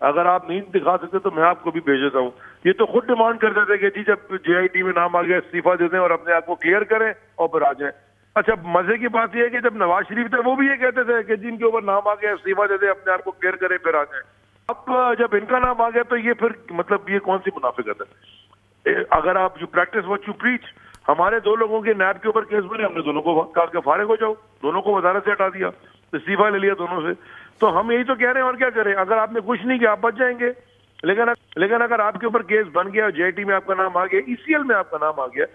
اگر آپ نہیں دکھا سکتے تو میں آپ کو بھی بھیج دیتا ہوں. یہ تو خود ڈیمانڈ کرتے تھے کہ جی جب JIT میں نام آ گیا استعفیٰ دے دیں اور اپنے آپ کو کلیئر کریں اور پھر آ جائیں. اچھا مزے کی بات یہ ہے کہ جب نواز شریف تھے وہ بھی یہ کہتے تھے کہ جن کے اوپر نام آ گیا استعفیٰ دے دیں اپنے آپ کو کلیئر کریں پھر آ جائیں. اب جب ان کا نام آ گیا تو یہ پھر مطلب یہ کون سی منافقت ہے؟ اگر آپ جو پریکٹس واٹ یو پریچ، ہمارے 2 لوگوں کے نیب کے اوپر کیس بنے، ہم نے دونوں کو کہا کہ فارغ ہو جاؤ، دونوں کو وزارت سے ہٹا دیا، استعفیٰ لے لیا دونوں سے. تو ہم یہی تو کہہ رہے ہیں اور کیا کریں. اگر آپ نے کچھ نہیں کیا آپ بچ جائیں گے، لیکن اگر آپ کے اوپر کیس بن گیا، JIT میں آپ کا نام آ گیا، ECL میں آپ کا نام آ گیا،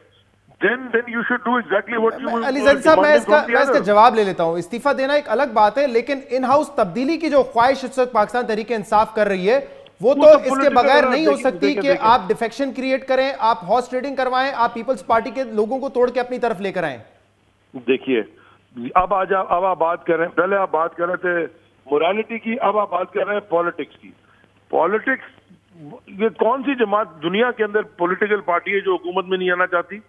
then you should do exactly what you will. علی زیدی صاحب میں اس کا جواب لے لیتا ہوں. استعفیٰ دینا ایک الگ بات ہے، لیکن ان ہاؤس تبدیلی کی جو خواہش اس وقت پاکستان تحریک انصاف کر رہی ہے وہ تو اس کے بغیر نہیں ہو سکتی کہ آپ ڈیفیکشن کریٹ کریں، آپ ہارس ٹریڈنگ کروائیں، آپ پیپلز پارٹی کے لوگوں کو توڑ کے اپنی طرف لے کر آئیں. دیکھیے اب آپ بات کر رہے ہیں، پہلے آپ بات کر رہے تھے مورالٹی کی، اب آپ بات کر رہے ہیں پالیٹکس کی. پالیٹکس، یہ کون سی جماعت دنیا کے اندر پولیٹیکل پارٹی ہے جو حکومت میں نہیں آنا چاہتی؟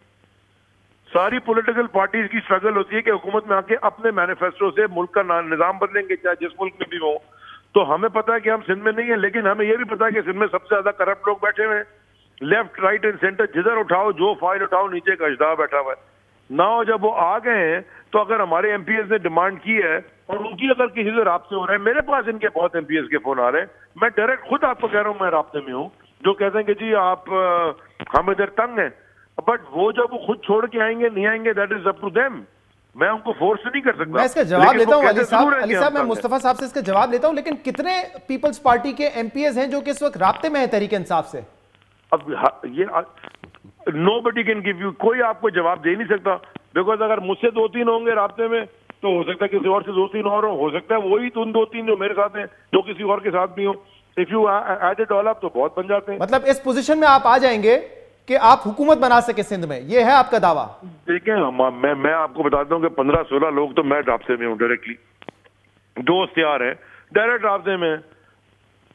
ساری پولیٹیکل پارٹیز کی سٹرگل ہوتی ہے کہ حکومت میں آ کے اپنے مینیفیسٹو سے ملک کا نظام بدلیں گے، چاہے جس ملک میں بھی ہوں. تو ہمیں پتا ہے کہ ہم سندھ میں نہیں ہیں، لیکن ہمیں یہ بھی پتا ہے کہ سندھ میں سب سے زیادہ کرپٹ لوگ بیٹھے ہوئے ہیں. لیفٹ رائٹ اینڈ سینٹر جدھر اٹھاؤ، جو فائل اٹھاؤ، نیچے کا اجدہا بیٹھا ہوا ہے. نہ جب وہ آ گئے ہیں تو اگر ہمارے MPs نے ڈیمانڈ کی ہے اور ان کی اگر کسی سے رابطے ہو رہے ہیں، میرے پاس ان کے بہت MPs کے فون آ رہے ہیں، میں ڈائریکٹ خود آپ کو کہہ رہا ہوں میں رابطے میں ہوں، جو کہتے ہیں کہ جی آپ ہم ادھر تنگ ہیں. بٹ وہ جب وہ خود چھوڑ کے آئیں گے نہیں آئیں گے، that is up to them. میں ان کو فورس نہیں کر سکتا. میں اس کا جواب لیتا ہوں علی صاحب میں مصطفیٰ صاحب سے اس کا جواب لیتا ہوں، لیکن کتنے پیپلز پارٹی کے MPs ہیں جو کہ اس وقت رابطے میں ہیں تحریک انصاف سے؟ اب یہ nobody can give you، کوئی آپ کو جواب دے نہیں سکتا، بیکاز اگر مجھ سے 2-3 ہوں گے رابطے میں تو ہو سکتا ہے کسی اور سے 2-3 اور ہو سکتا ہے وہی ان 2-3 جو میرے ساتھ ہیں جو کسی اور کے ساتھ بھی ہوں. If you add it all up تو بہت بن جاتے ہیں. مطلب اس پوزیشن میں آپ آ جائیں گے کہ آپ حکومت بنا سکے سندھ میں، یہ ہے آپ کا دعویٰ؟ دیکھیں میں آپ کو بتاتا ہوں کہ 15-16 لوگ تو میں رابطے میں ہوں ڈائریکٹلی، دوست یار ہیں ڈائریکٹ رابطے میں.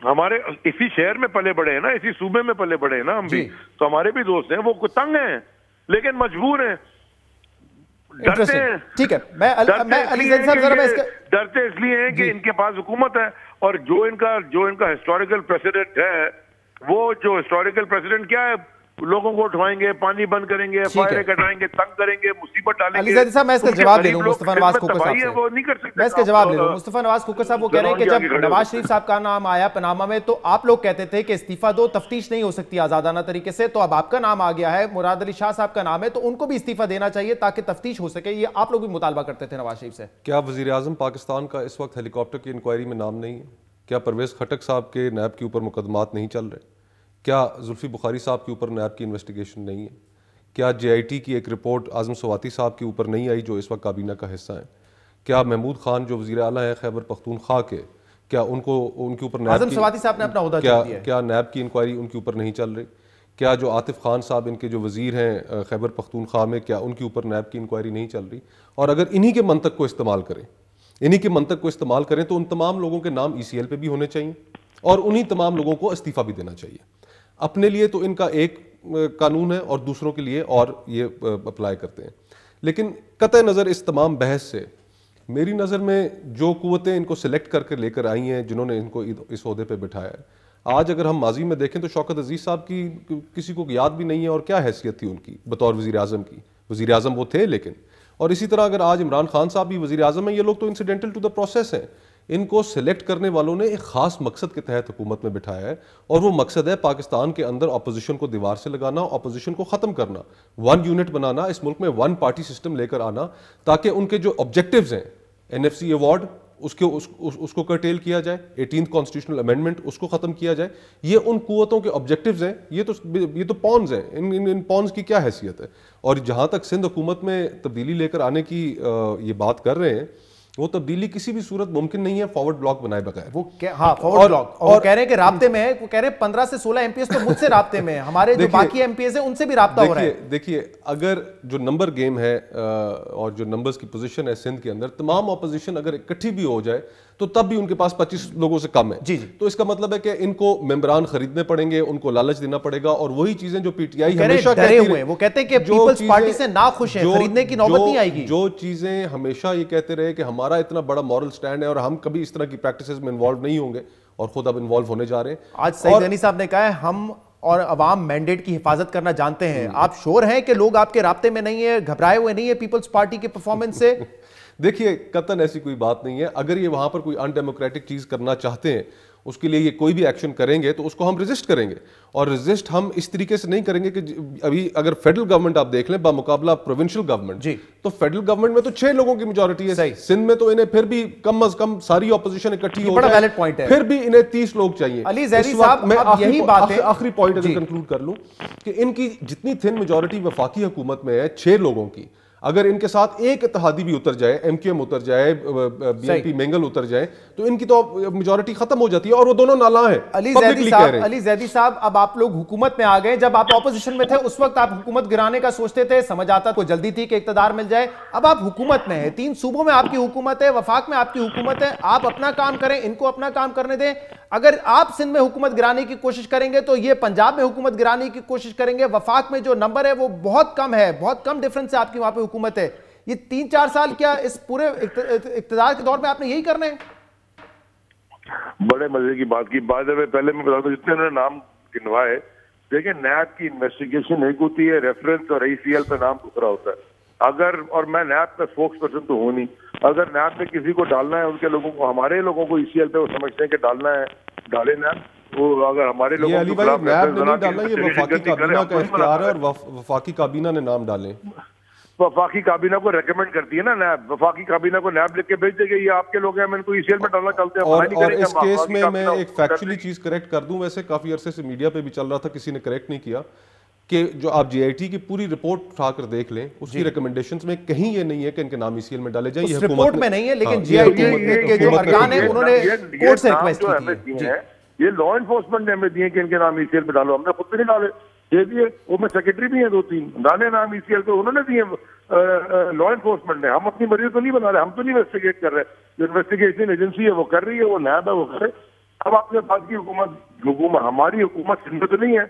ہمارے اسی شہر میں پلے بڑے ہیں نا، اسی صوبے میں پلے بڑے ہیں نا ہم بھی، تو ہمارے بھی دوست ہیں. وہ تنگ ہیں لیکن مجبور ہیں، ڈرتے ہیں. ٹھیک ہے، میں علی زیدی صاحب ذرا میں اس کا ڈرتے اس لیے ہیں کہ ان کے پاس حکومت ہے، اور جو ان کا ہسٹوریکل پریسیڈنٹ ہے، وہ جو ہسٹوریکل پریسیڈنٹ کیا ہے، لوگوں کو اٹھوائیں گے، پانی بند کریں گے، فائریں کٹائیں گے، تنگ کریں گے، مصیبت ڈالیں گے. علی زیدی صاحب میں اس کا جواب لے لوں مصطفیٰ نواز کھوکر صاحب سے، وہ نہیں کر سکتے. میں اس کا جواب لے لوں. مصطفیٰ نواز کھوکر صاحب وہ کہہ رہے ہیں کہ جب نواز شریف صاحب کا نام آیا پاناما میں تو آپ لوگ کہتے تھے کہ استعفیٰ دو، تفتیش نہیں ہو سکتی آزادانہ طریقے سے، تو اب آپ کا نام آ گیا ہے، مراد علی شاہ صاحب کا نام ہے، تو ان کو بھی استعفیٰ دینا چاہیے تاکہ تفتیش ہو سکے. یہ آپ لوگ بھی مطالبہ کرتے تھے نواز شریف سے. کیا وزیر اعظم پاکستان کا اس وقت ہیلی کاپٹر کی انکوائری میں نام نہیں ہے؟ کیا پرویز خٹک صاحب کے نیب کے اوپر مقدمات نہیں چل رہے؟ کیا زلفی بخاری صاحب کے اوپر نیب کی انویسٹیگیشن نہیں ہے؟ کیا JIT کی ایک رپورٹ اعظم سواتی صاحب کے اوپر نہیں آئی جو اس وقت کابینہ کا حصہ ہیں؟ کیا محمود خان جو وزیر اعلیٰ ہیں خیبر پختونخوا کے، کیا ان کے اوپر اعظم سواتی صاحب نے اپنا عہدہ چھوڑ دیا ہے؟ کیا نیب کی انکوائری ان کے اوپر نہیں چل رہی؟ کیا جو عاطف خان صاحب ان کے جو وزیر ہیں خیبر پختونخوا میں، کیا ان کے اوپر نیب کی انکوائری نہیں چل رہی؟ اور اگر انہی کے منطق کو استعمال کریں تو ان تمام لوگوں کے نام ECL پہ بھی ہونے چاہیے اور انہی تمام لوگوں کو استعفیٰ بھی دینا چاہیے. اپنے لیے تو ان کا ایک قانون ہے اور دوسروں کے لیے اور یہ اپلائی کرتے ہیں. لیکن قطع نظر اس تمام بحث سے میری نظر میں جو قوتیں ان کو سلیکٹ کر کے لے کر آئی ہیں، جنہوں نے ان کو اس عہدے پہ بٹھایا ہے، آج اگر ہم ماضی میں دیکھیں تو شوکت عزیز صاحب کی کسی کو یاد بھی نہیں ہے اور کیا حیثیت تھی ان کی بطور وزیر اعظم کی. وزیر اعظم وہ تھے لیکن. اور اسی طرح اگر آج عمران خان صاحب بھی وزیر اعظم ہیں، یہ لوگ تو انسیڈنٹل ٹو دا پروسیس ہیں. ان کو سلیکٹ کرنے والوں نے ایک خاص مقصد کے تحت حکومت میں بٹھایا ہے اور وہ مقصد ہے پاکستان کے اندر اپوزیشن کو دیوار سے لگانا، اپوزیشن کو ختم کرنا، 1 یونٹ بنانا، اس ملک میں 1 پارٹی سسٹم لے کر آنا تاکہ ان کے جو آبجیکٹیوز ہیں، NFC ایوارڈ اس کو کرٹیل کیا جائے، 18th کانسٹیٹیوشنل امینڈمنٹ اس کو ختم کیا جائے. یہ ان قوتوں کے آبجیکٹیوز ہیں. یہ تو پونز ہیں. ان پونز کی کیا حیثیت ہے؟ اور جہاں تک سندھ حکومت میں تبدیلی لے کر آنے کی یہ بات کر رہے ہیں، وہ تبدیلی کسی بھی صورت ممکن نہیں ہے فارورڈ بلاک بنائے بغیر. فارورڈ بلاک اور کہہ رہے ہیں کہ رابطے میں ہے، وہ کہہ رہے ہیں 15 سے 16 MPs تو مجھ سے رابطے میں ہیں، ہمارے جو باقی MPs ہیں ان سے بھی رابطہ ہو رہا ہے. دیکھیے اگر جو نمبر گیم ہے اور جو نمبرز کی پوزیشن ہے سندھ کے اندر، تمام اپوزیشن اگر اکٹھی بھی ہو جائے تو تب بھی ان کے پاس 25 لوگوں سے کم ہے. جی تو اس کا مطلب ہے کہ ان کو ممبران خریدنے پڑیں گے، ان کو لالچ دینا پڑے گا، اور وہی چیزیں جو PTI ہمیشہ کہتی ہے، وہ کہتے ہیں کہ پیپلز پارٹی سے ناخوش ہیں، خریدنے کی نوبت نہیں آئے گی. جو چیزیں ہمیشہ یہ کہتے رہے کہ ہمارا اتنا بڑا مورل سٹینڈ ہے اور ہم کبھی اس طرح کی پریکٹسز میں انوالو نہیں ہوں گے، اور خود اب انوالو ہونے جا رہے ہیں. آج سعید غنی صاحب نے کہا ہے ہم اور عوام مینڈیٹ کی حفاظت کرنا جانتے ہیں. آپ شور ہیں کہ لوگ آپ کے رابطے میں نہیں ہیں, گھبرائے ہوئے نہیں ہیں پیپلز پارٹی کے پرفارمنس سے؟ دیکھیے قطعاً ایسی کوئی بات نہیں ہے. اگر یہ وہاں پر کوئی ان ڈیموکریٹک چیز کرنا چاہتے ہیں, اس کے لیے یہ کوئی بھی ایکشن کریں گے تو اس کو ہم ریزسٹ کریں گے, اور ریزسٹ ہم اس طریقے سے نہیں کریں گے کہ ابھی اگر فیڈرل گورنمنٹ آپ دیکھ لیں بمقابلہ پروونشل گورنمنٹ, جی تو فیڈرل گورنمنٹ میں تو 6 لوگوں کی میجورٹی ہے, سندھ میں تو انہیں پھر بھی کم از کم ساری اپوزیشن اکٹھی ہو جائے پھر بھی انہیں 30 لوگ چاہیے. علی زیدی صاحب میں یہی بات ہے, آخری پوائنٹ اگر کنکلوڈ کر لوں کہ ان کی جتنی تھن میجورٹی وفاقی حکومت میں ہے 6 لوگوں کی, اگر ان کے ساتھ ایک اتحادی بھی اتر جائے, ایم کیو ایم اتر جائے, be N P Mengal Uttar جائے, تو ان کی تو میجورٹی ختم ہو جاتی ہے, اور وہ دونوں نالاں ہیں. علی زیدی صاحب اب آپ لوگ حکومت میں آ گئے, جب آپ اپوزیشن میں تھے اس وقت آپ حکومت گرانے کا سوچتے تھے, سمجھ آتا کو جلدی تھی کہ اقتدار مل جائے. اب آپ حکومت میں ہیں, 3 صوبوں میں آپ کی حکومت ہے, وفاق میں آپ کی حکومت ہے, آپ اپنا کام کریں, ان کو اپنا کام کرنے دیں. اگر آپ سندھ میں حکومت گرانے کی کوشش کریں گے تو یہ پنجاب میں حکومت گرانے کی کوشش کریں گے. وفاق میں جو نمبر ہے وہ بہت کم ہے, بہت کم ڈیفرنس ہے آپ کی وہاں پہ حکومت ہے. یہ 3-4 سال کیا اس پورے اقتدار کے دور میں آپ نے یہی کرنا ہے؟ بڑے مزے کی بات کی. پہلے میں بتا دوں جتنے انہوں نے نام گنوائے, دیکھیں نیب کی انویسٹیگیشن ایک ہوتی ہے, ریفرنس اور ای سی ایل پہ نام دوسرا ہوتا ہے. اگر, اور میں نیب کا اسپوکس پرسن تو ہوں نہیں, اگر نیب میں کسی کو ڈالنا ہے ان کے لوگوں کو, ہمارے لوگوں کو ای سی ایل پہ وہ سمجھتے ہیں کہ ڈالنا ہے, ڈالے نیب. وہ اگر ہمارے لوگوں کو نیب نے نہیں ڈالنا, یہ وفاقی کابینہ کا اختیار ہے, اور وفاقی کابینہ نے نام ڈالے. وفاقی کابینہ کو ریکمینڈ کرتی ہے نا نیب, وفاقی کابینہ کو نیب لکھ کے بھیج دے گا یہ آپ کے لوگ ہیں, میں ان کو ای سی ایل میں ڈالنا چلتے ہیں. اور اس کیس میں ایک فیکچولی چیز کریکٹ کر دوں, ویسے کافی عرصے سے میڈیا پہ بھی چل رہا تھا, کسی نے کریکٹ نہیں کیا, کہ جو آپ جی آئی ٹی کی پوری رپورٹ اٹھا کر دیکھ لیں, اس کی ریکمنڈیشنز میں کہیں یہ نہیں ہے کہ ان کے نام ای سی ایل میں ڈالے جائیں. یہ رپورٹ میں نہیں ہے, لیکن جی آئی ٹی کے جو ارکان ہیں انہوں نے کورٹ سے ریکویسٹ کی ہے, یہ لا انفورسمنٹ نے ہمیں دیے کہ ان کے نام ای سی ایل پہ ڈالو. ہم نے خود بھی نہیں ڈالے, دے دیے. وہ میں سیکرٹری بھی ہیں 2-3, ڈالے نام ای سی ایل پہ, انہوں نے دیے لا انفورسمنٹ نے. ہم اپنی مرضی تو نہیں بنا رہے, ہم تو نہیں انویسٹیگیٹ کر رہے, جو انویسٹیگیشن ایجنسی ہے وہ کر رہی ہے, وہ نیب ہے وہ کرے. اب آپ کے پاس کی حکومت ہماری حکومت سندھ میں تو نہیں ہے,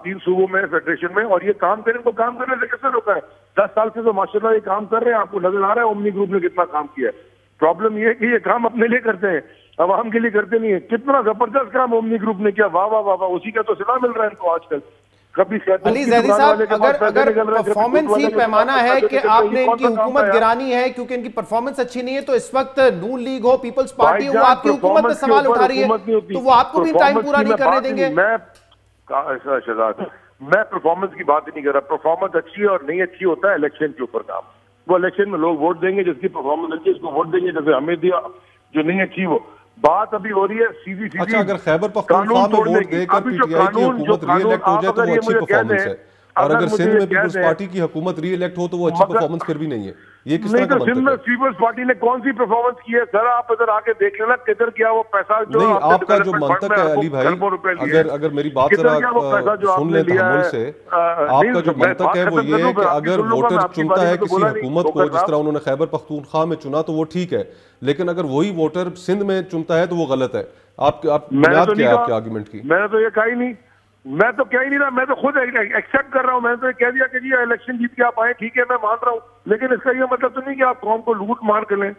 3 صوبوں میں فیڈریشن میں, اور یہ کام کریں تو کام کرنے سے کیسے روکا ہے؟ 10 سال سے تو ماشاء اللہ یہ کام کر رہے ہیں, آپ کو نظر آ رہا ہے اومنی گروپ نے کتنا کام کیا ہے. پرابلم یہ ہے کہ یہ کام اپنے لیے کرتے ہیں, عوام کے لیے کرتے نہیں ہیں. کتنا زبردست کام اومنی گروپ نے کیا, واہ واہ واہ واہ, اسی کا تو صدا مل رہا ہے ان کو آج کل. علی زیدی صاحب اگر پرفارمنس ہی پیمانہ ہے کہ آپ نے ان کی حکومت گرانی ہے کیونکہ ان کی پرفارمنس اچھی نہیں ہے, تو اس وقت نون لیگ ہو, پیپلز پارٹی ہو, وہ آپ کی حکومت میں سوال اٹھا رہی ہے, تو وہ آپ کو بھی ٹائم پورا نہیں کرنے دیں گے. میں پرفارمنس کی بات ہی نہیں کر رہا. پرفارمنس اچھی اور نہیں اچھی ہوتا ہے الیکشن کے اوپر کام. وہ الیکشن میں لوگ ووٹ دیں گے, جس کی پرفارمنس اچھی ہے اس کو ووٹ دیں گے, جیسے ہمیں دیا. جو نہیں اچھی وہ بات ابھی ہو رہی ہے سیدھی سیدھی. اچھا, اگر خیبر پختونخوا میں ووٹ دے کر پی ٹی آئی کی حکومت ری الیکٹ ہو جائے تو وہ اچھی پرفارمنس ہے, اور اگر سندھ میں پیپلز پارٹی کی حکومت ری الیکٹ ہو تو وہ اچھی پرفارمنس پھر بھی نہیں ہے. یہ کس طرح کا منطق ہے؟ سندھ میں پیپلز پارٹی نے کون سی پرفارمنس کی ہے؟ ذرا آپ ادھر آ کے دیکھ لینا کدھر کیا وہ پیسہ جو نہیں. آپ کا جو منطق ہے علی بھائی, اگر میری بات ذرا سن لیں تحمل سے, آپ کا جو منطق ہے وہ یہ ہے کہ اگر ووٹر چنتا ہے کسی حکومت کو, جس طرح انہوں نے خیبر پختونخوا میں چنا تو وہ ٹھیک ہے, لیکن اگر وہی ووٹر سندھ میں چنتا ہے تو وہ غلط ہے. آپ بنیاد کیا ہے آپ کے آرگومنٹ کی؟ میں نے تو یہ کہا ہی نہیں, میں تو کہہ ہی نہیں رہا, میں تو خود ایکسیپٹ کر رہا ہوں. میں نے تو یہ کہہ دیا کہ جی الیکشن جیت کے آپ آئے, ٹھیک ہے میں مان رہا ہوں, لیکن اس کا یہ مطلب تو نہیں کہ آپ قوم کو لوٹ مار کر لیں.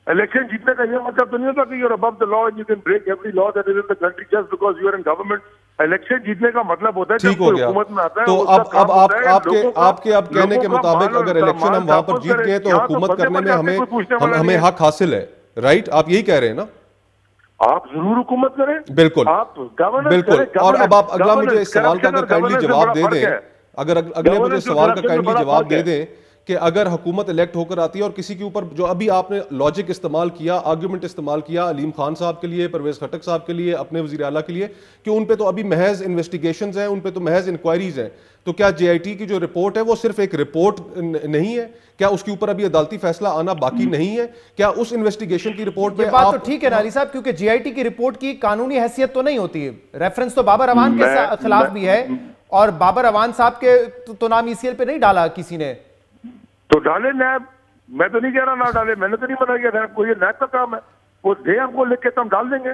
الیکشن جیتنے کا یہ مطلب تو نہیں ہوتا کہ you are above the law and you can break every law that is in the country just because you are in government. Election جیتنے کا مطلب ہوتا ہے جب کوئی حکومت میں آتا ہے. تو اب آپ کے اب کہنے کے مطابق اگر الیکشن ہم وہاں پر جیت گئے تو حکومت کرنے میں ہمیں حق حاصل ہے, رائٹ؟ آپ یہی کہہ رہے ہیں نا؟ آپ ضرور حکومت کریں, بالکل بالکل. اور اب آپ اگلا مجھے اس سوال کا اگر کائنڈلی جواب دے دیں, اگر اگلے مجھے اس سوال کا کائنڈلی جواب دے دیں کہ اگر حکومت الیکٹ ہو کر آتی ہے اور کسی کے اوپر جو ابھی آپ نے لاجک استعمال کیا, آرگیومنٹ استعمال کیا علیم خان صاحب کے لیے, پرویز خٹک صاحب کے لیے, اپنے وزیر اعلیٰ کے لیے, کہ ان پہ تو ابھی محض انویسٹیگیشنز ہیں, ان پہ تو محض انکوائریز ہیں, تو کیا جے آئی ٹی کی جو رپورٹ ہے وہ صرف ایک رپورٹ نہیں ہے؟ کیا اس کے اوپر ابھی عدالتی فیصلہ آنا باقی نہیں ہے؟ کیا اس انویسٹیگیشن کی رپورٹ میں بات تو ٹھیک ہے نا علی صاحب, کیونکہ جے آئی ٹی کی رپورٹ کی قانونی حیثیت تو نہیں ہوتی ہے, ریفرنس تو بابر اعوان کے خلاف بھی ہے, اور بابر اعوان صاحب کے تو نام ای سی ایل پہ نہیں ڈالا کسی نے, تو ڈالے نیب. میں تو نہیں کہہ رہا نہ ڈالے, میں نے تو نہیں منع کیا نیب کو, یہ نیب کا کام ہے, وہ دے ہم کو لکھ کے تو ہم ڈال دیں گے.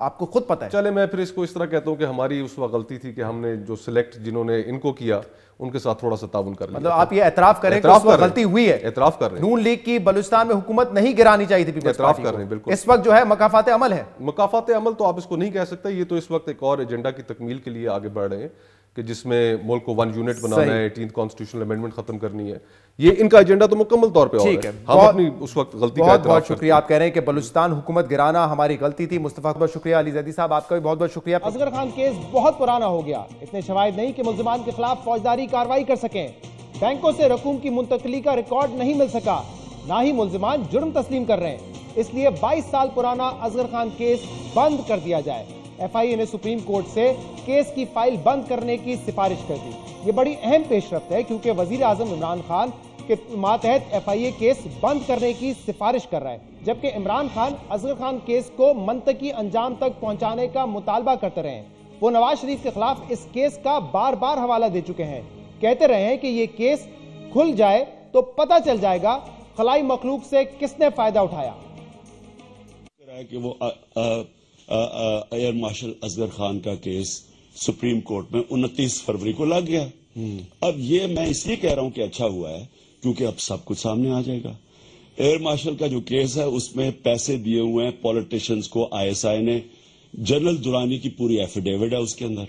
آپ کو خود پتہ ہے. چلے میں پھر اس کو اس طرح کہتا ہوں کہ ہماری اس وقت غلطی تھی کہ ہم نے جو سلیکٹ جنہوں نے ان کو کیا ان کے ساتھ تھوڑا سا تعاون کر لیا. مطلب آپ یہ اعتراف کریں کہ اس وقت غلطی ہوئی ہے. اعتراف کر رہے ہیں. نون لیگ کی بلوچستان میں حکومت نہیں گرانی چاہیے تھی پیپلز پارٹی کو. کر رہے ہیں بالکل. اس وقت جو ہے مکافات عمل ہے. مکافات عمل تو آپ اس کو نہیں کہہ سکتے. یہ تو اس وقت ایک اور ایجنڈا کی تکمیل کے لیے آگے بڑھ رہے ہیں کہ جس میں ملک کو 1 یونٹ بنانا ہے, 18 کانسٹیٹیوشنل امینڈمنٹ ختم کرنی ہے. یہ ان کا ایجنڈا تو مکمل طور پہ ٹھیک ہے. ہم اپنی اس وقت غلطی کا اعتراف بہت شکریہ. آپ کہہ رہے ہیں کہ بلوچستان حکومت گرانا ہماری غلطی تھی. مصطفیٰ بہت شکریہ. علی زیدی صاحب آپ کا بھی بہت بہت شکریہ. اصغر خان کیس بہت پرانا ہو گیا. اتنے شواہد نہیں کہ ملزمان کے خلاف فوجداری کارروائی کر سکیں. بینکوں سے رقوم کی منتقلی کا ریکارڈ نہیں مل سکا, نہ ہی ملزمان جرم تسلیم کر رہے ہیں. اس لیے 22 سال پرانا اصغر خان کیس بند کر دیا جائے. ایف آئی اے نے سپریم کورٹ سے کیس کی فائل بند کرنے کی سفارش کر دی. یہ بڑی اہم پیش رفت ہے کیونکہ وزیر اعظم عمران خان کے ماتحت ایف آئی اے کیس بند کرنے کی سفارش کر رہا ہے, جبکہ عمران خان اصغر خان کیس کو منطقی انجام تک پہنچانے کا مطالبہ کرتے رہے ہیں. وہ نواز شریف کے خلاف اس کیس کا بار بار حوالہ دے چکے ہیں. کہتے رہے ہیں کہ یہ کیس کھل جائے تو پتہ چل جائے گا خلائی مخلوق سے کس نے فائدہ اٹھایا. کہ وہ ایئر مارشل اصغر خان کا کیس سپریم کورٹ میں 29 فروری کو لگ گیا. اب یہ میں اس لیے کہہ رہا ہوں کہ اچھا ہوا ہے کیونکہ اب سب کچھ سامنے آ جائے گا. ایئر مارشل کا جو کیس ہے اس میں پیسے دیے ہوئے ہیں پولیٹیشنز کو آئی ایس آئی نے. جنرل درانی کی پوری ایفیڈیوٹ ہے اس کے اندر.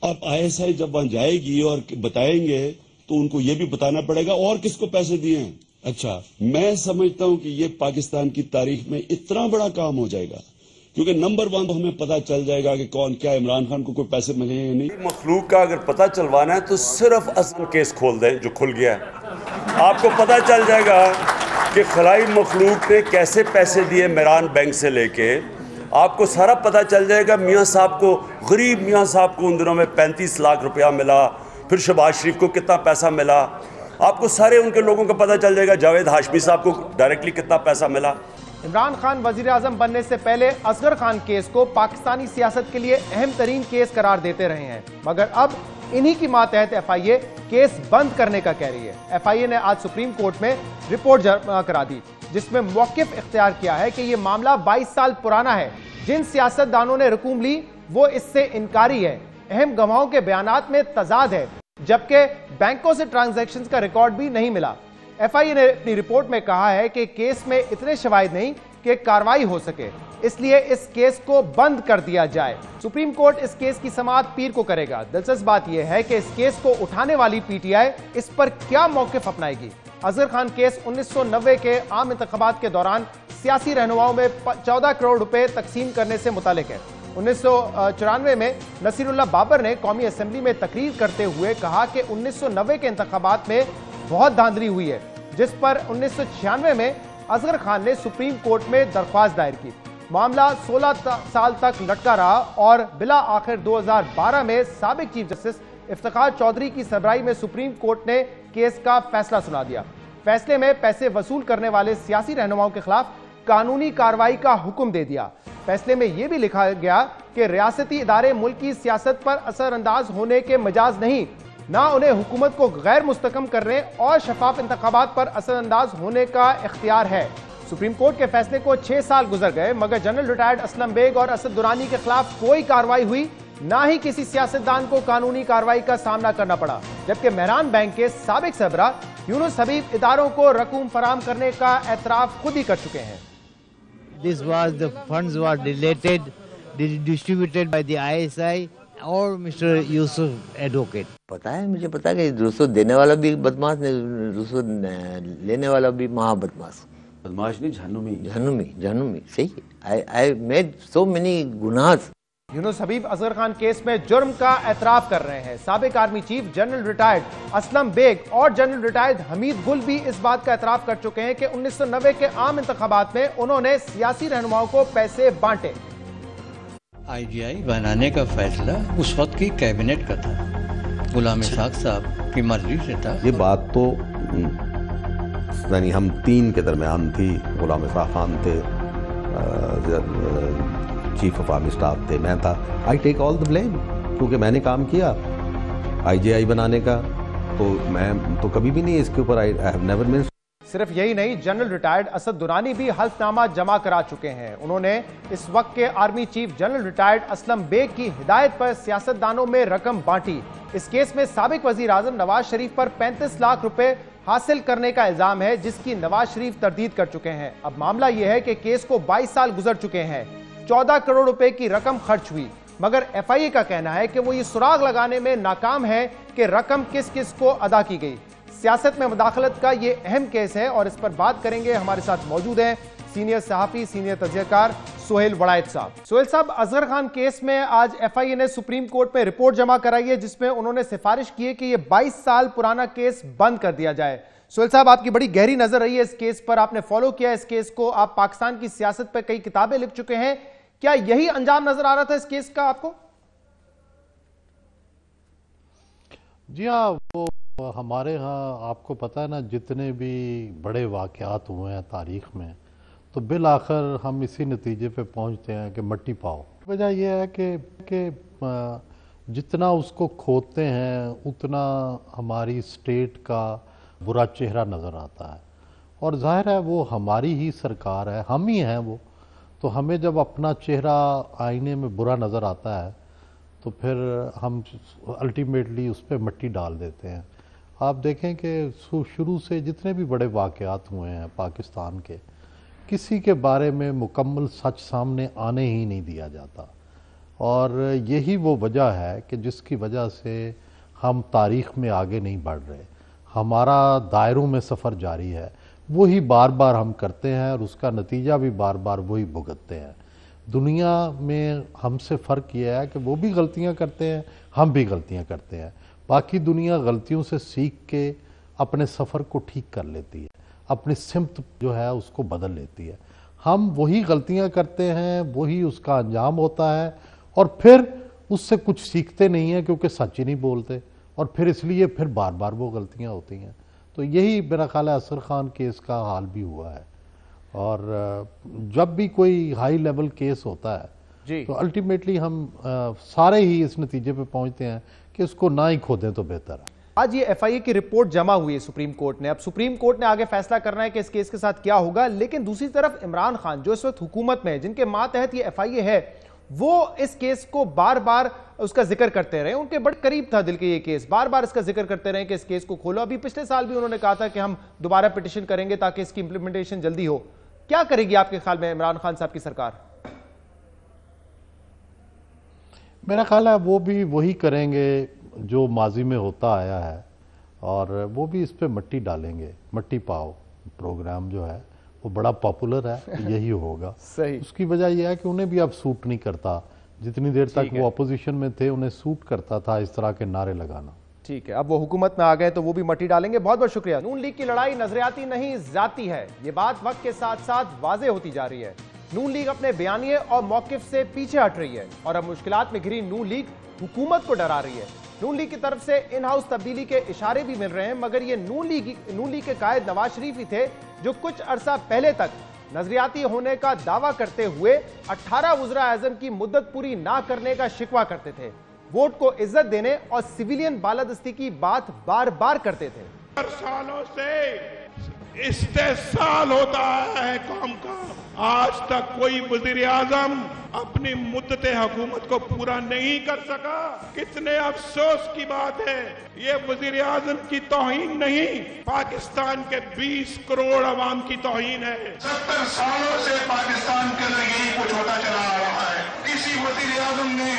اب آئی ایس آئی جب وہاں جائے گی اور بتائیں گے تو ان کو یہ بھی بتانا پڑے گا اور کس کو پیسے دیے ہیں. اچھا میں سمجھتا ہوں کہ یہ پاکستان کی تاریخ میں اتنا بڑا کام ہو جائے گا کیونکہ نمبر 1 تو ہمیں پتا چل جائے گا کہ کون کیا عمران خان کو کوئی پیسے ملے ہیں یا نہیں. مخلوق کا اگر پتا چلوانا ہے تو صرف اصل کیس کھول دیں جو کھل گیا ہے. آپ کو پتا چل جائے گا کہ خلائی مخلوق نے کیسے پیسے دیے میران بینک سے لے کے. آپ کو سارا پتا چل جائے گا میاں صاحب کو, غریب میاں صاحب کو ان دنوں میں 35 لاکھ روپیہ ملا, پھر شہباز شریف کو کتنا پیسہ ملا. آپ کو سارے ان کے لوگوں کا پتا چل جائے گا. جاوید ہاشمی صاحب کو ڈائریکٹلی کتنا پیسہ ملا. عمران خان وزیر اعظم بننے سے پہلے اصغر خان کیس کو پاکستانی سیاست کے لیے اہم ترین کیس قرار دیتے رہے ہیں, مگر اب انہی کی ماتحت ایف آئی اے کیس بند کرنے کا کہہ رہی ہے. ایف آئی اے نے آج سپریم کورٹ میں رپورٹ جمع کرا دی جس میں موقف اختیار کیا ہے کہ یہ معاملہ 22 سال پرانا ہے. جن سیاستدانوں نے رقوم لی وہ اس سے انکاری ہے. اہم گواہوں کے بیانات میں تضاد ہے, جبکہ بینکوں سے ٹرانزیکشنز کا ریکارڈ بھی نہیں ملا. ایف آئی اے نے اپنی رپورٹ میں کہا ہے کہ کیس میں اتنے شواہد نہیں کہ کارروائی ہو سکے, اس لیے اس کیس کو بند کر دیا جائے. سپریم کورٹ اس کیس کی سماعت پیر کو کرے گا. دلچسپ بات یہ ہے کہ اس کیس کو اٹھانے والی پی ٹی آئی اس پر کیا موقف اپنائے گی. اصغر خان کیس 1990 کے عام انتخابات کے دوران سیاسی رہنماؤں میں 14 کروڑ روپے تقسیم کرنے سے متعلق ہے. 1994 میں نصیر اللہ بابر نے قومی اسمبلی میں تقریر کرتے ہوئے کہا کہ 1990 کے انتخابات میں بہت دھاندلی ہوئی ہے, جس پر 1996 میں اصغر خان نے سپریم کورٹ میں درخواست دائر کی. معاملہ 16 سال تک لٹکا رہا اور بلا آخر 2012 میں سابق چیف جسٹس افتخار چودھری کی سربراہی میں سپریم کورٹ نے کیس کا فیصلہ سنا دیا. فیصلے میں پیسے وصول کرنے والے سیاسی رہنماؤں کے خلاف قانونی کارروائی کا حکم دے دیا. فیصلے میں یہ بھی لکھا گیا کہ ریاستی ادارے ملکی سیاست پر اثر انداز ہونے کے مجاز نہیں, نہ انہیں حکومت کو غیر مستحکم کرنے اور شفاف انتخابات پر اثر انداز ہونے کا اختیار ہے. سپریم کورٹ کے فیصلے کو 6 سال گزر گئے مگر جنرل ریٹائرڈ اسلم بیگ اور اسد درانی کے خلاف کوئی کارروائی ہوئی, نہ ہی کسی سیاستدان کو قانونی کارروائی کا سامنا کرنا پڑا. جبکہ مہران بینک کے سابق سربراہ یونس حبیب اداروں کو رقوم فراہم کرنے کا اعتراف خود ہی کر چکے ہیں. This was the funds were distributed by the ISI اور مسٹر یوسف ایڈوکیٹ. پتا ہے مجھے پتا کہ رشوت دینے والا بھی بدماش رشوت لینے والا بھی مہا بدماش. بدماش نہیں, جہنمی صحیح. I made so many گناہs. یونس حبیب اصغر خان کیس میں جرم کا اعتراف کر رہے ہیں. سابق army chief general retired Aslam Beg اور جنرل ریٹائرڈ حمید گل بھی اس بات کا اعتراف کر چکے ہیں کہ 1990 کے عام انتخابات میں انہوں نے سیاسی رہنماؤں کو پیسے بانٹے. آئی جی آئی بنانے کا فیصلہ اس وقت کی کیبنٹ کا تھا, غلام اسحاق صاحب کی مرضی سے تھا. یہ بات تو یعنی ہم 3 کے درمیان تھی. غلام اسحاق خان تھے, چیف آف آرمی اسٹاف تھے, میں تھا. آئی ٹیک آل دا بلیم کیونکہ میں نے کام کیا آئی جی آئی بنانے کا, تو میں تو کبھی بھی نہیں اس کے اوپر. صرف یہی نہیں، جنرل ریٹائرڈ اسد درانی بھی حلف نامہ جمع کرا چکے ہیں۔ انہوں نے اس وقت کے army chief general retired Aslam Baig کی ہدایت پر سیاستدانوں میں رقم بانٹی۔ اس کیس میں سابق وزیر اعظم نواز شریف پر 35 لاکھ روپے حاصل کرنے کا الزام ہے، جس کی نواز شریف تردید کر چکے ہیں۔ اب معاملہ یہ ہے کہ کیس کو 22 سال گزر چکے ہیں، 14 کروڑ روپے کی رقم خرچ ہوئی، مگر ایف آئی اے کا کہنا ہے کہ وہ یہ سراغ لگانے میں ناکام ہے کہ رقم کس کس کو ادا کی گئی۔ سیاست میں مداخلت کا یہ اہم کیس ہے اور اس پر بات کریں گے۔ ہمارے ساتھ موجود ہیں سینئر صحافی، سینئر تجزیہ کار سہیل وڑائچ صاحب۔ سہیل صاحب، اصغر خان کیس میں آج ایف آئی اے نے سپریم کورٹ میں رپورٹ جمع کرائی ہے، جس میں انہوں نے سفارش کی ہے کہ یہ 22 سال پرانا کیس بند کر دیا جائے۔ سہیل صاحب، آپ کی بڑی گہری نظر رہی ہے اس کیس پر، آپ نے فالو کیا اس کیس کو، آپ پاکستان کی سیاست پر کئی کتابیں لکھ چکے ہیں، کیا یہی انجام نظر آ رہا تھا اس کیس کا آپ کو؟ جی ہاں، وہ ہمارے ہاں آپ کو پتہ ہے نا، جتنے بھی بڑے واقعات ہوئے ہیں تاریخ میں، تو بالآخر ہم اسی نتیجے پہ پہنچتے ہیں کہ مٹی پاؤ۔ وجہ یہ ہے کہ جتنا اس کو کھوتے ہیں اتنا ہماری اسٹیٹ کا برا چہرہ نظر آتا ہے، اور ظاہر ہے وہ ہماری ہی سرکار ہے، ہم ہی ہیں وہ، تو ہمیں جب اپنا چہرہ آئینے میں برا نظر آتا ہے تو پھر ہم الٹیمیٹلی اس پہ مٹی ڈال دیتے ہیں۔ آپ دیکھیں کہ شروع سے جتنے بھی بڑے واقعات ہوئے ہیں پاکستان کے، کسی کے بارے میں مکمل سچ سامنے آنے ہی نہیں دیا جاتا، اور یہی وہ وجہ ہے کہ جس کی وجہ سے ہم تاریخ میں آگے نہیں بڑھ رہے، ہمارا دائروں میں سفر جاری ہے، وہی بار بار ہم کرتے ہیں اور اس کا نتیجہ بھی بار بار وہی بھگتتے ہیں۔ دنیا میں ہم سے فرق یہ ہے کہ وہ بھی غلطیاں کرتے ہیں، ہم بھی غلطیاں کرتے ہیں، باقی دنیا غلطیوں سے سیکھ کے اپنے سفر کو ٹھیک کر لیتی ہے، اپنی سمت جو ہے اس کو بدل لیتی ہے۔ ہم وہی غلطیاں کرتے ہیں، وہی اس کا انجام ہوتا ہے، اور پھر اس سے کچھ سیکھتے نہیں ہیں کیونکہ سچ ہی نہیں بولتے، اور پھر اس لیے پھر بار بار وہ غلطیاں ہوتی ہیں۔ تو یہی میرا خیال ہے اصغر خان کیس کا حال بھی ہوا ہے، اور جب بھی کوئی ہائی لیول کیس ہوتا ہے تو الٹیمیٹلی ہم سارے ہی اس نتیجے پہ پہنچتے ہیں کہ اس کو نہ ہی کھودیں تو بہتر ہے۔ آج یہ ایف آئی اے کی رپورٹ جمع ہوئی ہے سپریم کورٹ نے، اب سپریم کورٹ نے آگے فیصلہ کرنا ہے کہ اس کیس کے ساتھ کیا ہوگا، لیکن دوسری طرف عمران خان جو اس وقت حکومت میں ہے، جن کے ماتحت یہ ایف آئی اے ہے، وہ اس کیس کو بار بار اس کا ذکر کرتے رہے، ان کے بڑے قریب تھا دل کے یہ کیس، بار بار اس کا ذکر کرتے رہے کہ اس کیس کو کھولو۔ ابھی پچھلے سال بھی انہوں نے کہا تھا کہ ہم دوبارہ پٹیشن کریں گے تاکہ اس کی امپلیمنٹیشن جلدی ہو۔ کیا کرے گی آپ کے خیال میں عمران خان صاحب کی سرکار؟ میرا خیال ہے وہ بھی وہی کریں گے جو ماضی میں ہوتا آیا ہے، اور وہ بھی اس پہ مٹی ڈالیں گے۔ مٹی پاؤ پروگرام جو ہے وہ بڑا پاپولر ہے، یہی ہوگا۔ اس کی وجہ یہ ہے کہ انہیں بھی اب سوٹ نہیں کرتا، جتنی دیر تک وہ اپوزیشن میں تھے انہیں سوٹ کرتا تھا اس طرح کے نعرے لگانا۔ ٹھیک ہے، اب وہ حکومت میں آ گئے تو وہ بھی مٹی ڈالیں گے۔ بہت بہت شکریہ۔ نون لیگ کی لڑائی نظریاتی نہیں ذاتی ہے، یہ بات وقت کے ساتھ ساتھ واضح ہوتی جا رہی ہے۔ نون لیگ اپنے بیانیے اور موقف سے پیچھے ہٹ رہی ہے، اور اب مشکلات میں گھری نون لیگ حکومت کو ڈرا رہی ہے۔ نون لیگ کی طرف سے ان ہاؤس تبدیلی کے اشارے بھی مل رہے ہیں، مگر یہ نون لیگ کے قائد نواز شریف ہی تھے جو کچھ عرصہ پہلے تک نظریاتی ہونے کا دعویٰ کرتے ہوئے 18 وزراء اعظم کی مدت پوری نہ کرنے کا شکوہ کرتے تھے، ووٹ کو عزت دینے اور سویلین بالادستی کی بات بار بار کرتے تھے۔ سالوں سے استحصال ہوتا ہے قوم کا، آج تک کوئی وزیر اعظم اپنی مدت حکومت کو پورا نہیں کر سکا۔ کتنے افسوس کی بات ہے، یہ وزیر اعظم کی توہین نہیں، پاکستان کے 20 کروڑ عوام کی توہین ہے۔ 70 سالوں سے پاکستان کے اندر یہی کچھ ہوتا چلا آ رہا ہے، کسی وزیر اعظم نے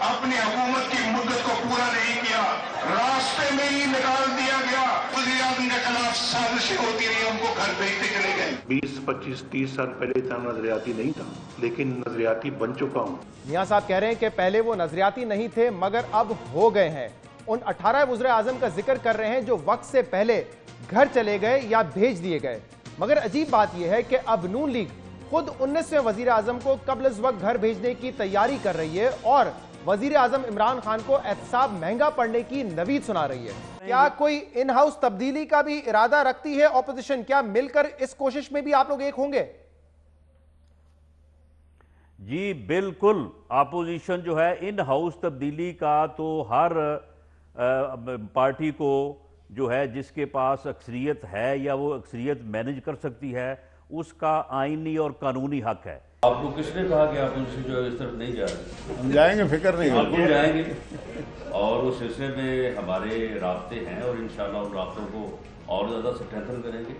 اپنی حکومت کی مدت کو پورا نہیں کیا، راستے میں ہی نکال دیا گیا، وزیر اعظم کے خلاف سازشیں ہوتی رہی، ان کو گھر بھیجتے چلے گئے۔ 20 25 30 سال پہلے اتنا نظریاتی نہیں تھا، لیکن نظریاتی بن چکا ہوں۔ میاں صاحب کہہ رہے ہیں کہ پہلے وہ نظریاتی نہیں تھے مگر اب ہو گئے ہیں۔ ان 18 وزراء اعظم کا ذکر کر رہے ہیں جو وقت سے پہلے گھر چلے گئے یا بھیج دیے گئے، مگر عجیب بات یہ ہے کہ اب نون لیگ خود 19ویں وزیر اعظم کو قبل از وقت گھر بھیجنے کی تیاری کر رہی ہے اور وزیر اعظم عمران خان کو احتساب مہنگا پڑنے کی نوید سنا رہی ہے۔ کیا کوئی ان ہاؤس تبدیلی کا بھی ارادہ رکھتی ہے اپوزیشن؟ کیا مل کر اس کوشش میں بھی آپ لوگ ایک ہوں گے؟ جی بالکل، اپوزیشن جو ہے ان ہاؤس تبدیلی کا تو ہر پارٹی کو جو ہے جس کے پاس اکثریت ہے یا وہ اکثریت مینج کر سکتی ہے اس کا آئینی اور قانونی حق ہے۔ آپ کو کس نے کہا کہ آپ ان سے جو ہے اس طرف نہیں جا رہے؟ ہم جائیں گے، فکر نہیں آپ کو جائیں گے، اور اس سلسلے میں ہمارے رابطے ہیں اور انشاءاللہ ان رابطوں کو اور زیادہ سٹرینتھن کریں گے۔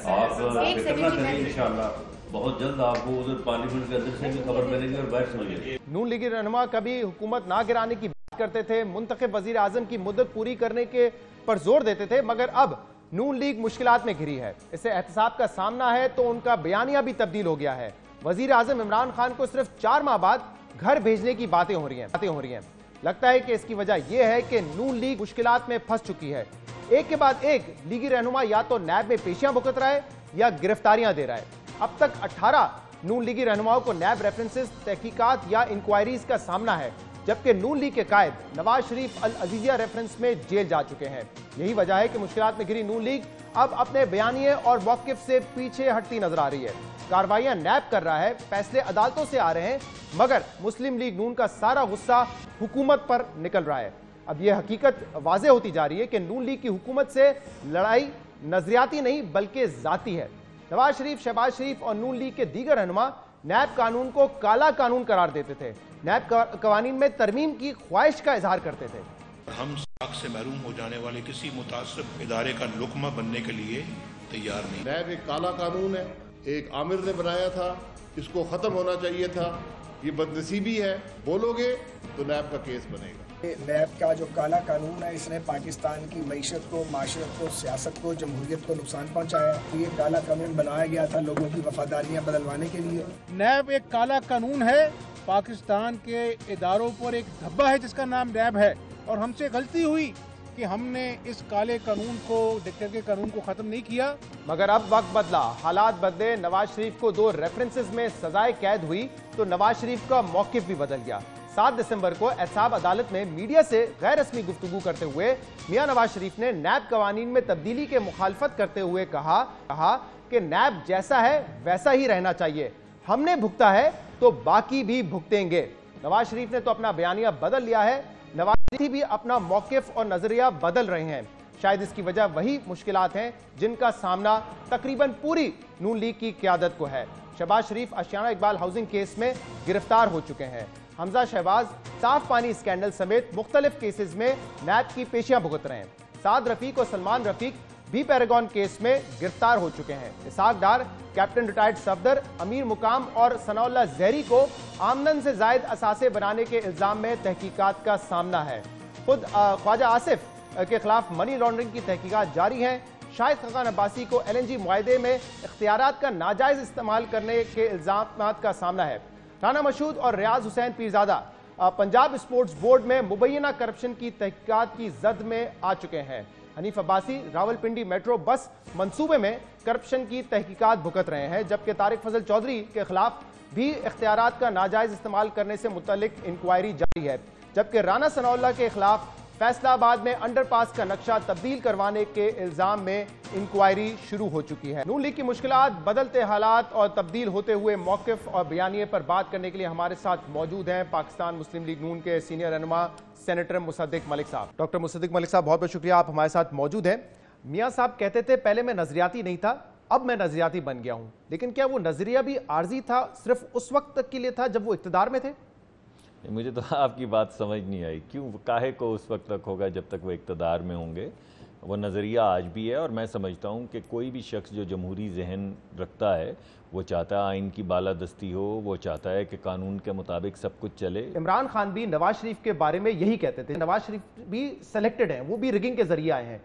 آپ فکر نہ کریں، انشاءاللہ بہت جلد آپ کو ادھر پارلیمنٹ کے اندر سے بھی خبر ملے گی اور باہر سے ملے گی۔ نون لیگی رہنما کبھی حکومت نہ گرانے کی بات کرتے تھے، منتخب وزیر اعظم کی مدت پوری کرنے کے پر زور دیتے تھے، مگر اب نون لیگ مشکلات میں گھری ہے، اسے احتساب کا سامنا ہے تو ان کا بیانیہ بھی تبدیل ہو گیا ہے۔ وزیر اعظم عمران خان کو صرف 4 ماہ بعد گھر بھیجنے کی باتیں ہو رہی ہیں۔ لگتا ہے کہ اس کی وجہ یہ ہے کہ نون لیگ مشکلات میں پھنس چکی ہے، ایک کے بعد ایک لیگی رہنما یا تو نیب میں پیشیاں بھگت رہا ہے یا گرفتاریاں دے رہا ہے۔ اب تک 18 نون لیگی رہنماؤں کو نیب ریفرنسز، تحقیقات یا انکوائریز کا سامنا ہے، جبکہ نون لیگ کے قائد نواز شریف العزیزیہ ریفرنس میں جیل جا چکے ہیں۔ یہی وجہ ہے کہ مشکلات میں گھری نون لیگ اب اپنے بیانیے اور موقف سے پیچھے ہٹتی نظر آ رہی ہے۔ کاروائیاں نیب کر رہا ہے، فیصلے عدالتوں سے آ رہے ہیں، مگر مسلم لیگ نون کا سارا غصہ حکومت پر نکل رہا ہے۔ اب یہ حقیقت واضح ہوتی جا رہی ہے کہ نون لیگ کی حکومت سے لڑائی نظریاتی نہیں بلکہ ذاتی ہے۔ نواز شریف، شہباز شریف اور نون لیگ کے دیگر رہنما نیب قانون کو کالا قانون قرار دیتے تھے، نیب قوانین میں ترمیم کی خواہش کا اظہار کرتے تھے۔ ہم حق سے محروم ہو جانے والے کسی متعصب ادارے کا لقمہ بننے کے لیے تیار نہیں۔ نیب ایک کالا قانون ہے، ایک عامر نے بنایا تھا، اس کو ختم ہونا چاہیے تھا، یہ بدنصیبی ہے، بولو گے تو نیب کا کیس بنے گا۔ نیب کا جو کالا قانون ہے اس نے پاکستان کی معیشت کو، معاشرت کو، سیاست کو، جمہوریت کو نقصان پہنچایا۔ یہ کالا قانون بنایا گیا تھا لوگوں کی وفاداریاں بدلوانے کے لیے۔ نیب ایک کالا قانون ہے، پاکستان کے اداروں پر ایک دھبا ہے جس کا نام نیب ہے، اور ہم سے غلطی ہوئی کہ ہم نے اس کالے قانون کو، ڈکٹیٹر کے قانون کو ختم نہیں کیا۔ مگر اب وقت بدلا، حالات بدلے، نواز شریف کو 2 ریفرنسز میں سزائے قید ہوئی تو نواز شریف کا موقف بھی بدل گیا۔ 7 دسمبر کو احتساب عدالت میں میڈیا سے غیر رسمی گفتگو کرتے ہوئے میاں نواز شریف نے نیب قوانین میں تبدیلی کے مخالفت کرتے ہوئے کہا کہ نیب جیسا ہے ویسا ہی رہنا چاہیے، ہم نے بھگتا ہے تو باقی بھی بھگتیں گے۔ نواز شریف نے تو اپنا بیانیہ بدل لیا ہے، نواز شریف بھی اپنا موقف اور نظریہ بدل رہے ہیں۔ شاید اس کی وجہ وہی مشکلات ہیں جن کا سامنا تقریباً پوری نون لیگ کی قیادت کو ہے۔ شہباز شریف اشیانہ اقبال ہاؤسنگ کیس میں گرفتار ہو چکے ہیں، حمزہ شہباز صاف پانی اسکینڈل سمیت مختلف کیسز میں نیب کی پیشیاں بھگت رہے ہیں۔ سعد رفیق اور سلمان رفیق بھی پیراگون کیس میں گرفتار ہو چکے ہیں۔ اسحاق ڈار، کیپٹن ریٹائرڈ صفدر، امیر مقام اور ثناء اللہ زہری کو آمدن سے زائد اثاثے بنانے کے الزام میں تحقیقات کا سامنا ہے۔ خود خواجہ آصف کے خلاف منی لانڈرنگ کی تحقیقات جاری ہیں۔ شاہد خاقان عباسی کو LNG معاہدے میں اختیارات کا ناجائز استعمال کرنے کے الزامات کا سامنا ہے۔ رانا مشہود اور ریاض حسین پیرزادہ پنجاب اسپورٹس بورڈ میں مبینہ کرپشن کی تحقیقات کی زد میں آ چکے ہیں۔ حنیف عباسی راولپنڈی میٹرو بس منصوبے میں کرپشن کی تحقیقات بھگت رہے ہیں، جبکہ طارق فضل چودھری کے خلاف بھی اختیارات کا ناجائز استعمال کرنے سے متعلق انکوائری جاری ہے، جبکہ رانا ثناء اللہ کے خلاف فیصلہ آباد میں انڈر پاس کا نقشہ تبدیل کروانے کے الزام میں انکوائری شروع ہو چکی ہے۔ نون لیگ کی مشکلات، بدلتے حالات اور تبدیل ہوتے ہوئے موقف اور بیانیے پر بات کرنے کے لیے ہمارے ساتھ موجود ہیں پاکستان مسلم لیگ نون کے سینئر رہنما سینیٹر مصدق ملک صاحب۔ ڈاکٹر مصدق ملک صاحب، بہت بہت شکریہ، آپ ہمارے ساتھ موجود ہیں۔ میاں صاحب کہتے تھے پہلے میں نظریاتی نہیں تھا، اب میں نظریاتی بن گیا ہوں، لیکن کیا وہ نظریہ بھی عارضی تھا، صرف اس وقت تک کے لیے تھا جب وہ اقتدار میں تھے؟ مجھے تو آپ کی بات سمجھ نہیں آئی، کیوں کاہے کو اس وقت تک ہوگا جب تک وہ اقتدار میں ہوں گے؟ وہ نظریہ آج بھی ہے، اور میں سمجھتا ہوں کہ کوئی بھی شخص جو جمہوری ذہن رکھتا ہے وہ چاہتا ہے آئین کی بالادستی ہو، وہ چاہتا ہے کہ قانون کے مطابق سب کچھ چلے۔ عمران خان بھی نواز شریف کے بارے میں یہی کہتے تھے، نواز شریف بھی سلیکٹڈ ہیں، وہ بھی ریگنگ کے ذریعے آئے ہیں،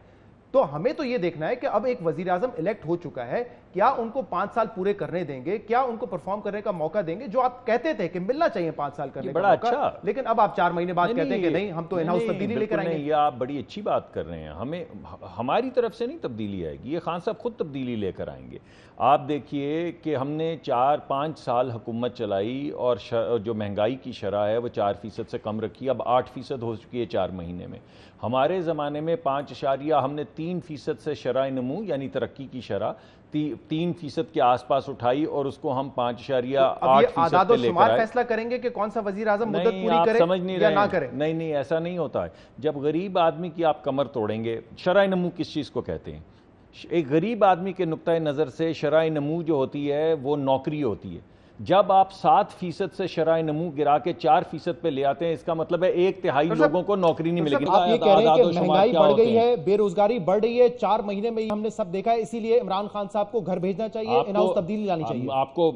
تو ہمیں تو یہ دیکھنا ہے کہ اب ایک وزیر اعظم الیکٹ ہو چکا ہے، کیا ان کو 5 سال پورے کرنے دیں گے، کیا ان کو پرفارم کرنے کا موقع دیں گے؟ جو آپ کہتے تھے کہ ملنا چاہیے 5 سال کرنے کا موقع، لیکن اب آپ 4 مہینے بعد کہتے ہیں کہ نہیں ہم تو ان ہاؤس تبدیلی لے کر آئیں گے۔ یہ آپ بڑی اچھی بات کر رہے ہیں، ہماری طرف سے نہیں تبدیلی آئے گی، یہ خان صاحب خود تبدیلی لے کر آئیں گے۔ آپ دیکھیے کہ ہم نے 4-5 سال حکومت چلائی اور جو مہنگائی کی شرح ہے وہ 4% سے کم رکھی، اب 8% ہو چکی ہے 4 مہینے میں۔ ہمارے زمانے میں 5 اشاریہ ہم نے 3% سے شرح نمو یعنی ترقی کی شرح 3% کے آس پاس اٹھائی اور اس کو ہم 5.8% اعداد پہ و لے کر شمار آئے. فیصلہ کریں گے کہ کون سا وزیر اعظم مدت نہیں، پوری آپ کرے سمجھ نہیں یا رہے نہ ہیں. کرے. نہیں ایسا نہیں ہوتا ہے. جب غریب آدمی کی آپ کمر توڑیں گے، شرح نمو کس چیز کو کہتے ہیں؟ ایک غریب آدمی کے نقطۂ نظر سے شرح نمو جو ہوتی ہے وہ نوکری ہوتی ہے. جب آپ 7% سے شرح نمو گرا کے 4% پہ لے آتے ہیں، اس کا مطلب ہے 1/3 لوگوں کو نوکری نہیں ملے گی. آپ یہ کہہ رہے ہیں کہ مہنگائی بڑھ گئی ہے، بے روزگاری بڑھ رہی ہے، 4 مہینے میں ہم نے سب دیکھا ہے، اسی لیے عمران خان صاحب کو گھر بھیجنا چاہیے، ان ہاؤس تبدیلی لانی چاہیے.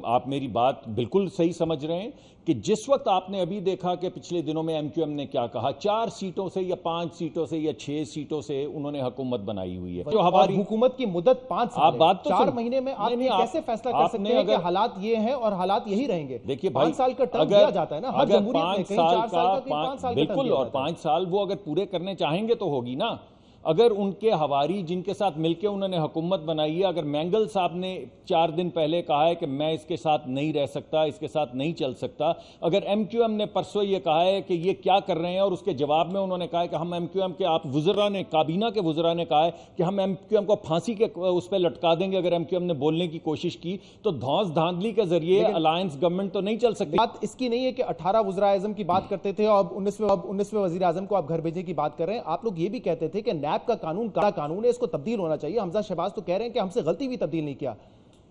آپ میری بات بالکل صحیح سمجھ رہے ہیں کہ جس وقت آپ نے ابھی دیکھا کہ پچھلے دنوں میں MQM نے کیا کہا، 4 سیٹوں سے یا 5 سیٹوں سے یا 6 سیٹوں سے انہوں نے حکومت بنائی ہوئی ہے. جو ہماری حکومت کی مدت 5 سال ہے، 4 مہینے میں آپ کیسے فیصلہ کر سکتے ہیں کہ حالات یہ ہیں اور حالات یہی رہیں گے؟ دیکھیے 5 سال کا ٹرم دیا جاتا ہے نا ہر جمہوریت میں، کہیں 4 سال کا کہیں 5 سال کا. بالکل، اور 5 سال وہ اگر پورے کرنے چاہیں گے تو ہوگی نا. اگر ان کے ہواری جن کے ساتھ مل کے انہوں نے حکومت بنائی ہے، اگر مینگل صاحب نے 4 دن پہلے کہا ہے کہ میں اس کے ساتھ نہیں رہ سکتا، اس کے ساتھ نہیں چل سکتا، اگر MQM نے پرسوں یہ کہا ہے کہ یہ کیا کر رہے ہیں، اور اس کے جواب میں انہوں نے کہا ہے کہ ہم MQM کے آپ وزراء نے، کابینہ کے وزراء نے کہا ہے کہ ہم MQM کو پھانسی کے اس پہ لٹکا دیں گے اگر MQM نے بولنے کی کوشش کی، تو دھانس دھاندلی کے ذریعے الائنس گورنمنٹ تو نہیں چل سکتی. بات اس کی نہیں ہے کہ 18 وزراء اعظم کی بات کرتے تھے اور 19ویں وزیر اعظم کو آپ گھر بھیجنے کی بات کر رہے ہیں. آپ لوگ یہ بھی کہتے تھے کہ نیب کا قانون ہے، اس کو تبدیل ہونا چاہیے. حمزہ شہباز تو کہہ رہے ہیں کہ ہم سے غلطی بھی تبدیل نہیں کیا.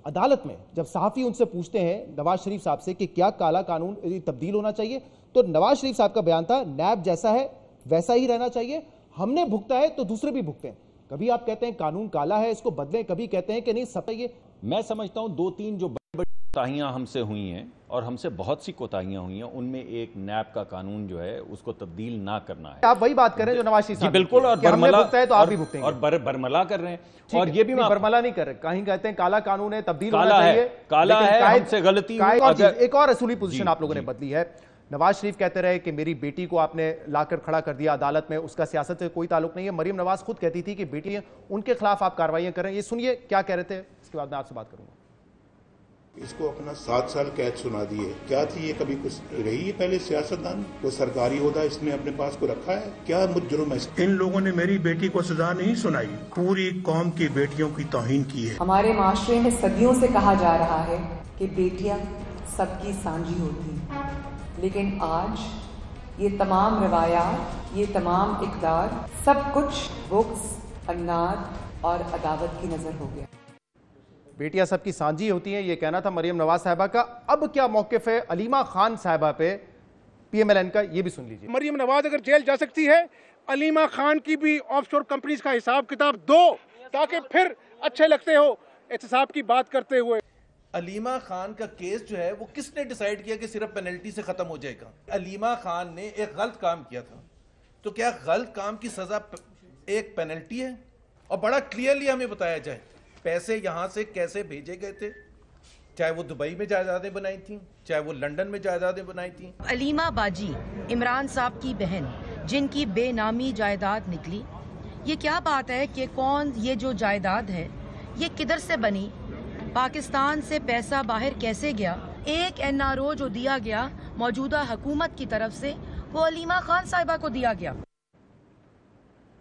عدالت میں جب صحافی ان سے پوچھتے ہیں نواز شریف صاحب سے کہ کیا کالا قانون تبدیل ہونا چاہیے، تو نواز شریف صاحب کا بیان تھا نیب جیسا ہے ویسا ہی رہنا چاہیے، ہم نے بھگتا ہے تو دوسرے بھی بھگتے ہیں. کبھی آپ کہتے ہیں قانون کالا ہے اس کو بدلیں، کبھی کہتے ہیں کہ نہیں سب یہ. میں سمجھتا ہوں 2-3 جو بڑی کوتاہیاں ہم سے ہوئی ہیں اور ہم سے بہت سی کوتاہیاں ہوئی ہیں، ان میں ایک نیب کا قانون جو ہے اس کو تبدیل نہ کرنا ہے. آپ وہی بات کر رہے ہیں جو نواز شریف صاحب بالکل، اور برملا کر رہے ہیں. اور یہ بھی برملا نہیں کر رہے، کہیں کہتے ہیں کالا قانون ہے تبدیل ہونا کالا چاہیے، کالا ہے، ہم سے غلطی. ایک اور اصولی پوزیشن آپ لوگوں نے بدلی ہے. نواز شریف کہتے رہے کہ میری بیٹی کو آپ نے لا کر کھڑا کر دیا عدالت میں، اس کا سیاست سے کوئی تعلق نہیں ہے. مریم نواز خود کہتی تھی کہ بیٹی ان کے خلاف آپ کارروائیاں کریں. یہ سنیے کیا کہہ رہے تھے، اس کے بعد میں آپ سے بات کروں گا. اس کو اپنا 7 سال قید سنا دیے. کیا تھی یہ، کبھی کچھ رہی ہے پہلے سیاستدان؟ کوئی سرکاری عہدہ اس نے اپنے پاس کو رکھا ہے؟ کیا جرم ہے؟ ان لوگوں نے میری بیٹی کو سزا نہیں سنائی، پوری قوم کی بیٹیوں کی توہین کی ہے. ہمارے معاشرے میں صدیوں سے کہا جا رہا ہے کہ بیٹیاں سب کی سانجھی ہوتی ہیں، لیکن آج یہ تمام روایات، یہ تمام اقدار، سب کچھ بغض، عناد اور عداوت کی نظر ہو گیا. بیٹیاں سب کی سانجھی ہوتی ہیں، یہ کہنا تھا مریم نواز صاحبہ کا. اب کیا موقف ہے علیمہ خان صاحبہ پہ PMLN کا، یہ بھی سن لیجیے. مریم نواز اگر جیل جا سکتی ہے، علیمہ خان کی بھی آف شور کمپنیز کا حساب کتاب دو، تاکہ پھر اچھے لگتے ہو احتساب کی بات کرتے ہوئے. علیمہ خان کا کیس جو ہے وہ کس نے ڈیسائیڈ کیا کہ صرف پینلٹی سے ختم ہو جائے گا؟ علیمہ خان نے ایک غلط کام کیا تھا، تو کیا غلط کام کی سزا ایک پینلٹی ہے؟ اور بڑا کلیئرلی ہمیں بتایا جائے پیسے یہاں سے کیسے بھیجے گئے تھے، چاہے وہ دبئی میں جائیدادیں بنائی تھیں، چاہے وہ لنڈن میں جائیدادیں بنائی تھیں. علیمہ باجی عمران صاحب کی بہن جن کی بے نامی جائیداد نکلی، یہ کیا بات ہے کہ کون یہ جو جائیداد ہے یہ کدھر سے بنی، پاکستان سے پیسہ باہر کیسے گیا؟ ایک NRO جو دیا گیا موجودہ حکومت کی طرف سے وہ علیمہ خان صاحبہ کو دیا گیا.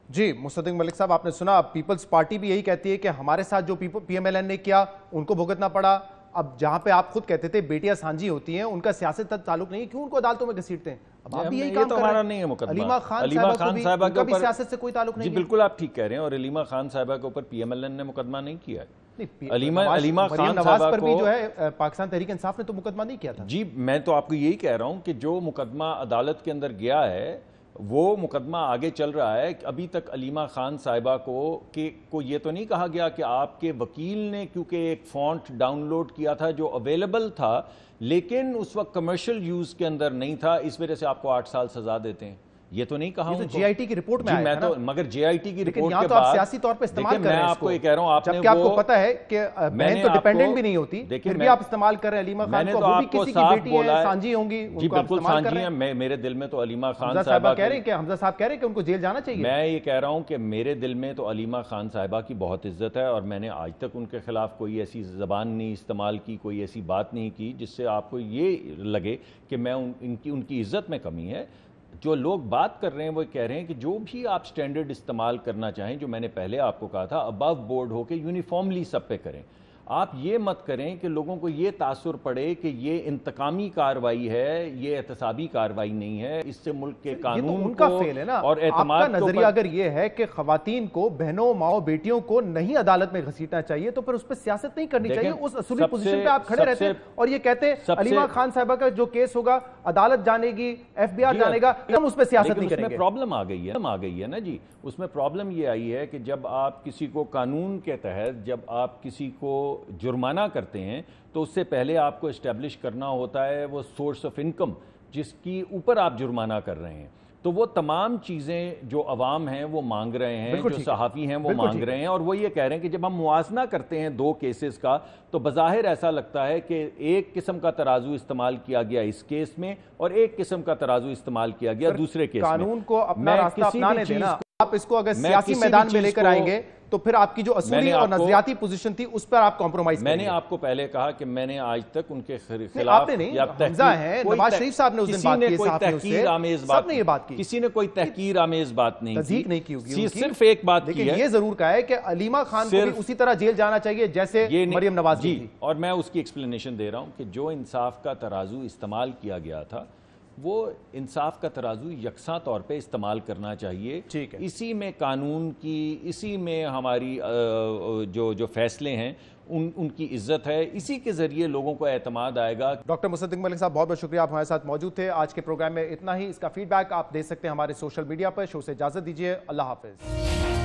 جی مصدق ملک صاحب، آپ نے سنا پیپلز پارٹی بھی یہی کہتی ہے کہ ہمارے ساتھ جو PMLN نے کیا ان کو بھگتنا پڑا. اب جہاں پہ آپ خود کہتے تھے بیٹیاں سانجھی ہوتی ہیں، ان کا سیاست تک تعلق نہیں ہے، کیوں ان کو عدالتوں میں گھسیٹتے ہیں؟ اب آپ بھی یہی کام کر رہے ہیں. علیمہ خان صاحبہ کا بھی سیاست سے کوئی تعلق نہیں ہے. جی بالکل آپ ٹھیک کہہ رہے ہیں. اور علیمہ خان صاحبہ کے اوپر PMLN نے مقدمہ نہیں کیا ہے. علیمہ خان نواز پر بھی جو ہے پاکستان تحریک انصاف نے تو مقدمہ نہیں کیا تھا. جی میں تو آپ کو یہی کہہ رہا ہوں کہ جو مقدمہ عدالت کے اندر گیا ہے وہ مقدمہ آگے چل رہا ہے. ابھی تک علیمہ خان صاحبہ کو یہ تو نہیں کہا گیا کہ آپ کے وکیل نے کیونکہ ایک فونٹ ڈاؤن لوڈ کیا تھا جو اویلیبل تھا لیکن اس وقت کمرشل یوز کے اندر نہیں تھا، اس وجہ سے آپ کو 8 سال سزا دیتے ہیں. یہ تو نہیں کہا ہوں. GIT کی رپورٹ میں آیا تھا نا، مگر GIT کی رپورٹ کے بعد آپ سیاسی طور پہ استعمال کر رہے ہیں. میں آپ کو یہ کہہ رہا ہوں، جبکہ آپ کو پتا ہے کہ بہن تو ڈیپینڈنٹ بھی نہیں ہوتی، پھر بھی آپ استعمال کر رہے ہیں علیمہ خان کو. وہ بھی کسی کی بیٹی ہے، سانجھی ہوں گی، جی بالکل سانجھی ہیں. میرے دل میں تو علیمہ خان صاحبہ کہہ رہے ہیں کہ حمزہ صاحب کہہ رہے ہیں کہ ان کو جیل جانا چاہیے. میں یہ کہہ رہا ہوں کہ میرے دل میں تو علیمہ خان صاحبہ کی بہت عزت ہے اور میں نے آج تک ان کے خلاف کوئی ایسی زبان نہیں استعمال کی، کوئی ایسی بات نہیں کی جس سے آپ کو یہ لگے کہ میں ان کی عزت میں کمی ہے. جو لوگ بات کر رہے ہیں وہ کہہ رہے ہیں کہ جو بھی آپ سٹینڈرڈ استعمال کرنا چاہیں، جو میں نے پہلے آپ کو کہا تھا ابو بورڈ ہو کے یونیفارملی سب پہ کریں. آپ یہ مت کریں کہ لوگوں کو یہ تاثر پڑے کہ یہ انتقامی کارروائی ہے، یہ احتسابی کارروائی نہیں ہے، اس سے ملک کے قانون ان کا فیل ہے نا اور اعتماد آپ کا نظریہ اگر یہ ہے کہ خواتین کو، بہنوں، ماؤں، بیٹیوں کو نہیں عدالت میں گھسیٹنا چاہیے تو پھر اس پہ سیاست نہیں کرنی چاہیے. اس اصولی پوزیشن پہ آپ کھڑے رہتے ہیں اور یہ کہتے ہیں علیمہ خان صاحبہ کا جو کیس ہوگا عدالت جانے گی، ایف بی آر جانے گا، ہم اس پہ سیاست نہیں کریں گے. پرابلم آ گئی ہے نا جی. اس میں پرابلم یہ آئی ہے کہ جب آپ کسی کو قانون کے تحت، جب آپ کسی کو جرمانہ کرتے ہیں تو اس سے پہلے آپ کو اسٹیبلش کرنا ہوتا ہے وہ سورس آف انکم جس کی اوپر آپ جرمانہ کر رہے ہیں. تو وہ تمام چیزیں جو عوام ہیں وہ مانگ رہے ہیں، جو صحافی ہیں وہ مانگ رہے ہیں، اور وہ یہ کہہ رہے ہیں کہ جب ہم موازنہ کرتے ہیں دو کیسز کا تو بظاہر ایسا لگتا ہے کہ ایک قسم کا ترازو استعمال کیا گیا اس کیس میں اور ایک قسم کا ترازو استعمال کیا گیا دوسرے کیس میں. قانون کو اپنا راستہ اپنانے دینا. آپ اس کو اگر سیاسی میدان میں لے کر آئیں گے تو پھر آپ کی جو اصولی اور نظریاتی پوزیشن تھی اس پر آپ کمپرومائز کریں گے. میں نے آپ کو پہلے کہا کہ میں نے آج تک ان کے خلاف حمزہ ہیں، نواز شریف صاحب نے اس دن بات کی، سب نے یہ بات کی، کسی نے کوئی تحقیر آمیز بات نہیں تصدیق نہیں کی ہوگی. صرف ایک بات کی ہے، لیکن یہ ضرور کہا ہے کہ علیمہ خان کو بھی اسی طرح جیل جانا چاہیے جیسے مریم نواز جی. اور میں اس کی ایکسپلینیشن دے رہا ہوں کہ جو انصاف کا ترازو استعمال کیا گیا تھا وہ انصاف کا ترازو یکساں طور پہ استعمال کرنا چاہیے. اسی میں قانون کی، اسی میں ہماری جو فیصلے ہیں ان کی عزت ہے، اسی کے ذریعے لوگوں کو اعتماد آئے گا. ڈاکٹر مصدق ملک صاحب بہت بہت شکریہ، آپ ہمارے ساتھ موجود تھے. آج کے پروگرام میں اتنا ہی. اس کا فیڈ بیک آپ دے سکتے ہیں ہمارے سوشل میڈیا پر. شو سے اجازت دیجیے. اللہ حافظ.